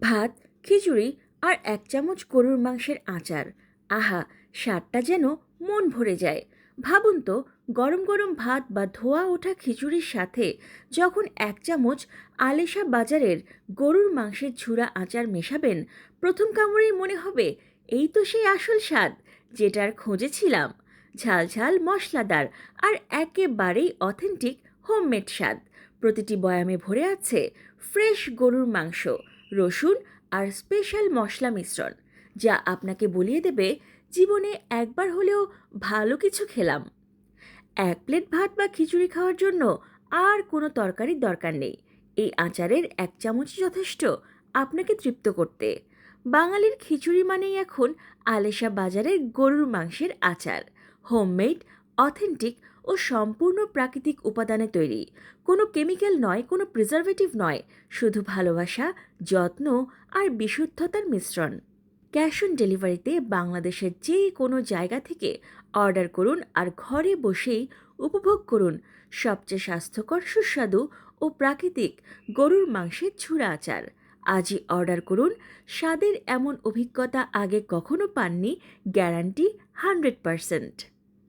ভাত, খিচুড়ি আর ১ চামচ গরুর মাংসের আচার। আহা! স্বাদটা যেন মন ভরে যায়। ভাবুন তো, গরম গরম ভাত বা ধোয়া ওঠা খিচুড়ির সাথে যখন ১ চামচ আলেশা বাজারের গরুর মাংসের ঝুরা আচার মেশাবেন, প্রথম কামড়েই মনে হবে এই তো সেই আসল স্বাদ যেটার খোঁজে ছিলাম। ঝাল ঝাল, মশলাদার আর একেবারেই অথেন্টিক হোমমেড স্বাদ। প্রতিটি বয়ামে ভরে আছে ফ্রেশ গরুর মাংস, রসুন আর স্পেশাল মশলা মিশ্রণ, যা আপনাকে বলিয়ে দেবে জীবনে একবার হলেও ভালো কিছু খেলাম। ১ প্লেট ভাত বা খিচুড়ি খাওয়ার জন্য আর কোনো তরকারির দরকার নেই। এই আচারের ১ চামচই যথেষ্ট আপনাকে তৃপ্ত করতে। বাঙালির খিচুড়ি মানেই এখন আলেশা বাজারের গরুর মাংসের আচার। হোমমেড, অথেন্টিক ও সম্পূর্ণ প্রাকৃতিক উপাদানে তৈরি। কোনো কেমিক্যাল নয়, কোনো প্রিজারভেটিভ নয়, শুধু ভালোবাসা, যত্ন আর বিশুদ্ধতার মিশ্রণ। ক্যাশ অন ডেলিভারিতে বাংলাদেশের যে কোনো জায়গা থেকে অর্ডার করুন আর ঘরে বসেই উপভোগ করুন সবচেয়ে স্বাস্থ্যকর, সুস্বাদু ও প্রাকৃতিক গরুর মাংসের ঝুরা আচার। আজই অর্ডার করুন। স্বাদের এমন অভিজ্ঞতা আগে কখনো পাননি, গ্যারান্টি 100%।